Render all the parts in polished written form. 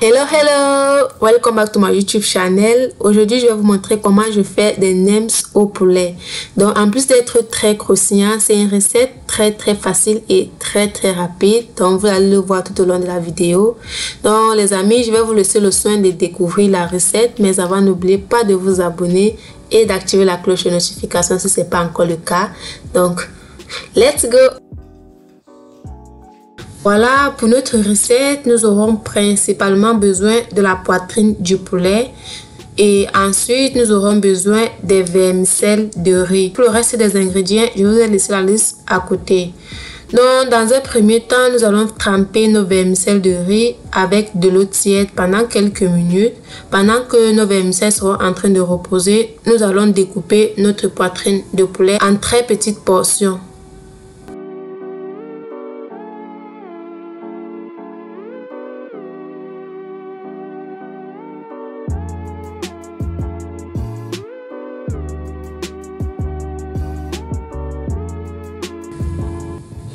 Hello, welcome back to my YouTube channel. Aujourd'hui, je vais vous montrer comment je fais des nems au poulet. Donc, en plus d'être très croustillant, c'est une recette très facile et très rapide. Donc, vous allez le voir tout au long de la vidéo. Donc, les amis, je vais vous laisser le soin de découvrir la recette. Mais avant, n'oubliez pas de vous abonner et d'activer la cloche de notification si ce n'est pas encore le cas. Donc, let's go! Voilà, pour notre recette, nous aurons principalement besoin de la poitrine du poulet. Et ensuite, nous aurons besoin des vermicelles de riz. Pour le reste des ingrédients, je vous ai laissé la liste à côté. Donc, dans un premier temps, nous allons tremper nos vermicelles de riz avec de l'eau tiède pendant quelques minutes. Pendant que nos vermicelles seront en train de reposer, nous allons découper notre poitrine de poulet en très petites portions.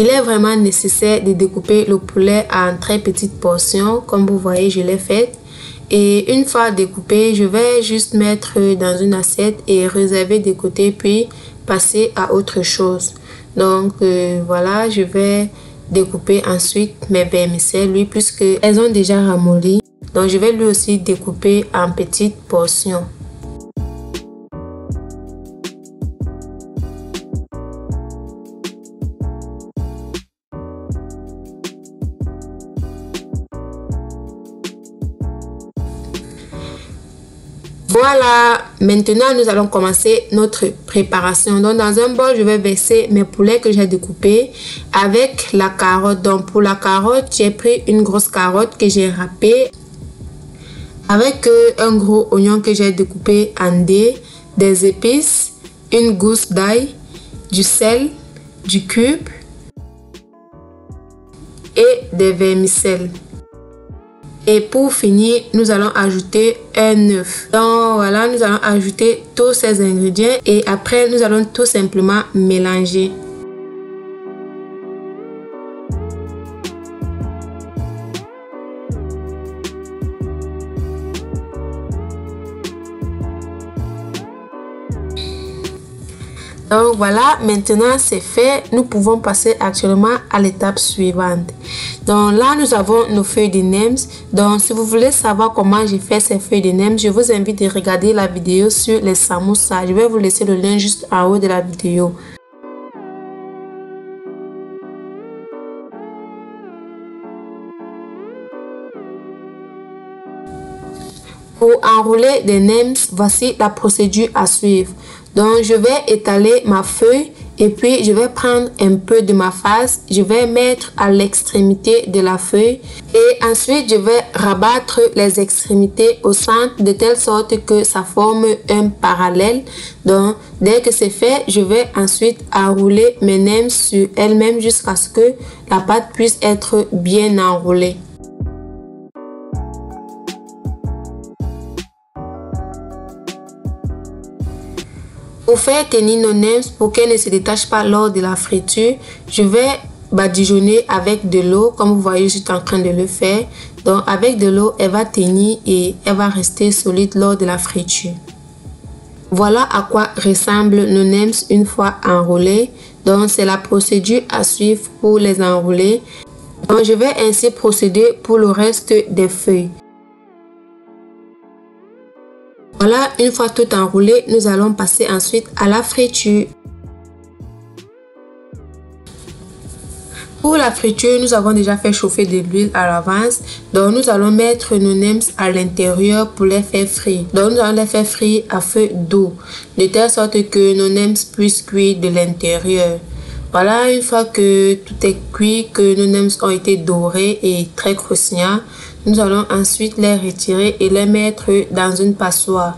Il est vraiment nécessaire de découper le poulet en très petites portions. Comme vous voyez, je l'ai fait. Et une fois découpé, je vais juste mettre dans une assiette et réserver de côté, puis passer à autre chose. Donc voilà, je vais découper ensuite mes vermicelles, lui, puisque elles ont déjà ramolli. Donc je vais lui aussi découper en petites portions. Voilà, maintenant nous allons commencer notre préparation. Donc dans un bol, je vais verser mes poulets que j'ai découpés avec la carotte. Donc pour la carotte, j'ai pris une grosse carotte que j'ai râpée avec un gros oignon que j'ai découpé en dés, des épices, une gousse d'ail, du sel, du cube et des vermicelles. Et pour finir, nous allons ajouter un œuf. Donc voilà, nous allons ajouter tous ces ingrédients et après nous allons tout simplement mélanger. Donc voilà, maintenant c'est fait. Nous pouvons passer actuellement à l'étape suivante. Donc là, nous avons nos feuilles de nems. Donc si vous voulez savoir comment j'ai fait ces feuilles de nems, je vous invite à regarder la vidéo sur les samoussas. Je vais vous laisser le lien juste en haut de la vidéo. Pour enrouler des nems, voici la procédure à suivre. Donc, je vais étaler ma feuille et puis je vais prendre un peu de ma face. Je vais mettre à l'extrémité de la feuille et ensuite je vais rabattre les extrémités au centre de telle sorte que ça forme un parallèle. Donc, dès que c'est fait, je vais ensuite enrouler mes nems sur elles-mêmes jusqu'à ce que la pâte puisse être bien enroulée. Pour faire tenir nos nems, pour qu'elles ne se détachent pas lors de la friture, je vais badigeonner avec de l'eau, comme vous voyez, je suis en train de le faire. Donc avec de l'eau, elle va tenir et elle va rester solide lors de la friture. Voilà à quoi ressemblent nos nems une fois enroulés. Donc c'est la procédure à suivre pour les enrouler. Donc je vais ainsi procéder pour le reste des feuilles. Voilà, une fois tout enroulé, nous allons passer ensuite à la friture. Pour la friture, nous avons déjà fait chauffer de l'huile à l'avance. Donc, nous allons mettre nos nems à l'intérieur pour les faire frire. Donc, nous allons les faire frire à feu doux, de telle sorte que nos nems puissent cuire de l'intérieur. Voilà, une fois que tout est cuit, que nos nems ont été dorés et très croustillants, nous allons ensuite les retirer et les mettre dans une passoire.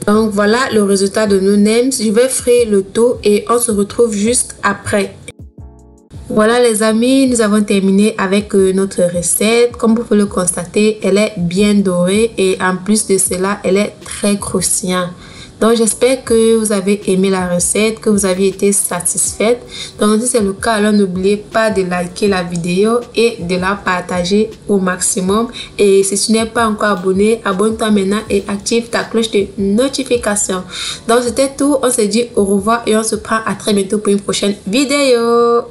Donc voilà le résultat de nos nems. Je vais frire le tout et on se retrouve juste après. Voilà les amis, nous avons terminé avec notre recette. Comme vous pouvez le constater, elle est bien dorée et en plus de cela, elle est très croustillante. Donc j'espère que vous avez aimé la recette, que vous avez été satisfaite. Donc si c'est le cas, alors n'oubliez pas de liker la vidéo et de la partager au maximum. Et si tu n'es pas encore abonné, abonne-toi maintenant et active ta cloche de notification. Donc c'était tout, on se dit au revoir et on se prend à très bientôt pour une prochaine vidéo.